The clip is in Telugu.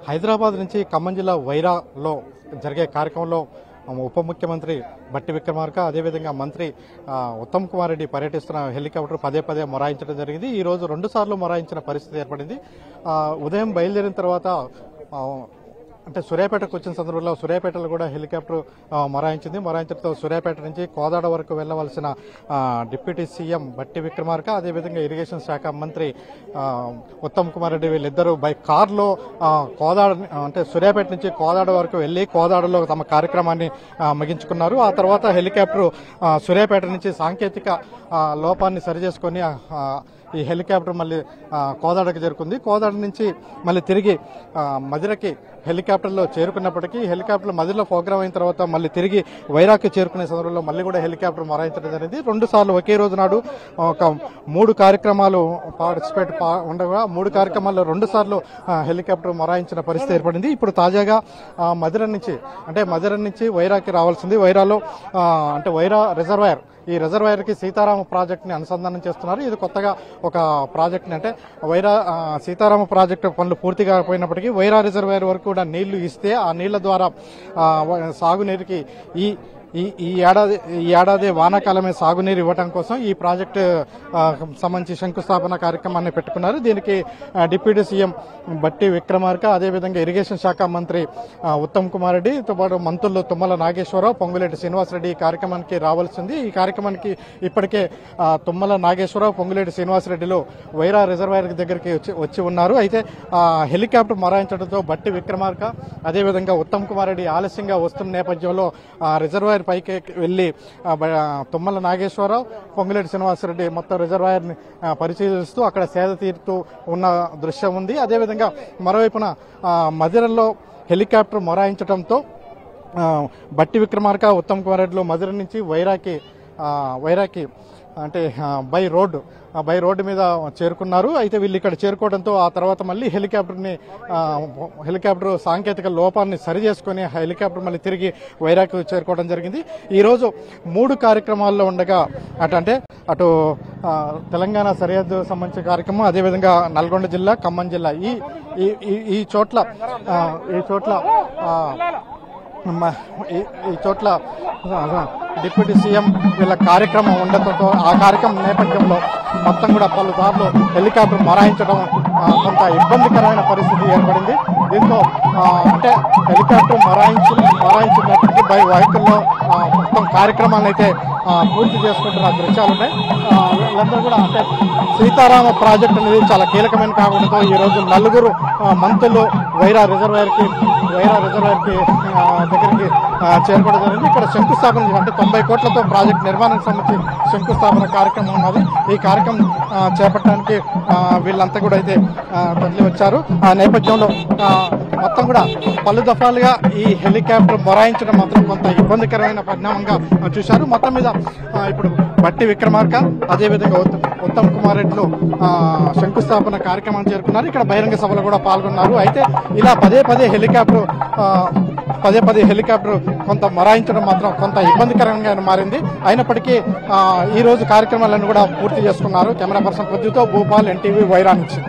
హైదరాబాద్ నుంచి ఖమ్మం జిల్లా వైరాలో జరిగే కార్యక్రమంలో ఉప ముఖ్యమంత్రి బట్టి విక్రమార్క అదేవిధంగా మంత్రి ఉత్తమ్ కుమార్ రెడ్డి పర్యటిస్తున్న హెలికాప్టర్ పదే పదే మొరాయించడం జరిగింది. ఈ రోజు 2 సార్లు మొరాయించిన పరిస్థితి ఏర్పడింది. ఉదయం బయలుదేరిన తర్వాత అంటే సూర్యాపేటకు వచ్చిన సందర్భంలో సూర్యాపేటలో కూడా హెలికాప్టర్ మొరాయించడంతో సూర్యాపేట నుంచి కోదాడ వరకు వెళ్లవలసిన డిప్యూటీ సీఎం బట్టి విక్రమార్క అదేవిధంగా ఇరిగేషన్ శాఖ మంత్రి ఉత్తమ్ కుమార్ రెడ్డి వీళ్ళిద్దరూ బై కార్లో కోదాడ అంటే సూర్యాపేట నుంచి కోదాడ వరకు వెళ్లి కోదాడలో తమ కార్యక్రమాన్ని ముగించుకున్నారు. ఆ తర్వాత హెలికాప్టర్ సూర్యాపేట నుంచి సాంకేతిక లోపాన్ని సరిచేసుకొని ఈ హెలికాప్టర్ మళ్ళీ కోదాడకు చేరుకుంది. కోదాడ నుంచి మళ్ళీ తిరిగి మదిరకి హెలికాప్టర్లో చేరుకున్నప్పటికీ హెలికాప్టర్ మదిరలో ప్రోగ్రామ్ అయిన తర్వాత మళ్ళీ తిరిగి వైరాకి చేరుకునే సందర్భంలో మళ్ళీ కూడా హెలికాప్టర్ మొరాయించడం జరిగింది. 2 సార్లు ఒకే రోజు నాడు ఒక 3 కార్యక్రమాలు పార్టిసిపేట్ ఉండగా 3 కార్యక్రమాల్లో 2 సార్లు హెలికాప్టర్ మొరాయించిన పరిస్థితి ఏర్పడింది. ఇప్పుడు తాజాగా మదిర నుంచి వైరాకి రావాల్సింది. వైరాలో అంటే వైరా రిజర్వాయర్ ఈ రిజర్వాయర్ కి సీతారామ ప్రాజెక్ట్ ని అనుసంధానం చేస్తున్నారు. ఇది కొత్తగా ఒక ప్రాజెక్ట్ ని అంటే వైరా సీతారామ ప్రాజెక్టు పనులు పూర్తి కాకపోయినప్పటికీ వైరా రిజర్వాయర్ వరకు కూడా నీళ్లు ఇస్తే ఆ నీళ్ల ద్వారా సాగునీరుకి ఈ ఏడాది వానాకాలమే సాగునీరు ఇవ్వడం కోసం ఈ ప్రాజెక్టు సంబంధించి శంకుస్థాపన కార్యక్రమాన్ని పెట్టుకున్నారు. దీనికి డిప్యూటీ సీఎం బట్టి విక్రమార్క అదేవిధంగా ఇరిగేషన్ శాఖ మంత్రి ఉత్తమ్ కుమార్ రెడ్డితో పాటు మంత్రులు తుమ్మల నాగేశ్వరరావు పొంగులేటి శ్రీనివాసరెడ్డి ఈ కార్యక్రమానికి రావాల్సింది. ఈ కార్యక్రమానికి ఇప్పటికే తుమ్మల నాగేశ్వరరావు పొంగులేటి శ్రీనివాసరెడ్డిలు వైరా రిజర్వాయర్ దగ్గరికి వచ్చి ఉన్నారు. అయితే హెలికాప్టర్ మొరాయించడంతో బట్టి విక్రమార్క అదేవిధంగా ఉత్తమ్ కుమార్ రెడ్డి ఆలస్యంగా వస్తున్న నేపథ్యంలో రిజర్వాయర్ పైకి వెళ్లి తుమ్మల నాగేశ్వరరావు పొంగులేటి శ్రీనివాసరెడ్డి మొత్తం రిజర్వాయర్ ని పరిశీలిస్తూ అక్కడ సేద తీరుతూ ఉన్న దృశ్యం ఉంది. అదేవిధంగా మరోవైపున మదిరలో హెలికాప్టర్ మొరాయించడంతో బట్టి విక్రమార్క ఉత్తమ్ కుమార్ రెడ్డిలు మదిర నుంచి వైరాకి అంటే బై రోడ్డు మీద చేరుకున్నారు. అయితే వీళ్ళు ఇక్కడ చేరుకోవడంతో ఆ తర్వాత మళ్ళీ హెలికాప్టర్ సాంకేతిక లోపాన్ని సరి చేసుకుని హెలికాప్టర్ మళ్ళీ తిరిగి వైరాకు చేరుకోవడం జరిగింది. ఈ రోజు 3 కార్యక్రమాల్లో ఉండగా అటు తెలంగాణ సరిహద్దు సంబంధించిన కార్యక్రమం అదేవిధంగా నల్గొండ జిల్లా ఖమ్మం జిల్లా ఈ చోట్ల డిప్యూటీ సీఎం వీళ్ళ కార్యక్రమం ఉండటంతో ఆ కార్యక్రమం నేపథ్యంలో మొత్తం కూడా పలుసార్లు హెలికాప్టర్ మొరాయించడం కొంత ఇబ్బందికరమైన పరిస్థితి ఏర్పడింది. దీంతో అంటే హెలికాప్టర్ మొరాయించినప్పటికీ బై వెహికల్లో మొత్తం కార్యక్రమాలను అయితే పూర్తి చేసుకుంటున్న దృశ్యాలు ఉన్నాయి. వీళ్ళందరూ కూడా అంటే సీతారామ ప్రాజెక్ట్ అనేది చాలా కీలకమైన కావడంతో ఈ రోజు 4 మంత్రులు వైరా రిజర్వాయర్కి దగ్గరికి చేరుకోవడం జరిగింది. ఇక్కడ శంకుస్థాపన అంటే 90 కోట్లతో ప్రాజెక్టు నిర్మాణానికి సంబంధించి శంకుస్థాపన కార్యక్రమం ఉన్నది. ఈ కార్యక్రమం చేపట్టడానికి వీళ్ళంతా కూడా అయితే తరలి వచ్చారు. ఆ నేపథ్యంలో మొత్తం కూడా పలు దఫాలుగా ఈ హెలికాప్టర్ మొరాయించడం మాత్రం కొంత ఇబ్బందికరమైన పరిణామంగా చూశారు. మొత్తం మీద ఇప్పుడు బట్టి విక్రమార్క అదేవిధంగా ఉత్తమ్ కుమార్ రెడ్డిలు శంకుస్థాపన కార్యక్రమం చేరుకున్నారు. ఇక్కడ బహిరంగ సభలో కూడా పాల్గొన్నారు. అయితే ఇలా పదే పదే హెలికాప్టర్ కొంత మొరాయించడం మాత్రం కొంత ఇబ్బందికరంగా మారింది. అయినప్పటికీ ఈ రోజు కార్యక్రమాలను కూడా పూర్తి చేసుకున్నారు. కెమెరా పర్సన్ పొద్దుతో భూపాల్, NTV, వైరా నుంచి.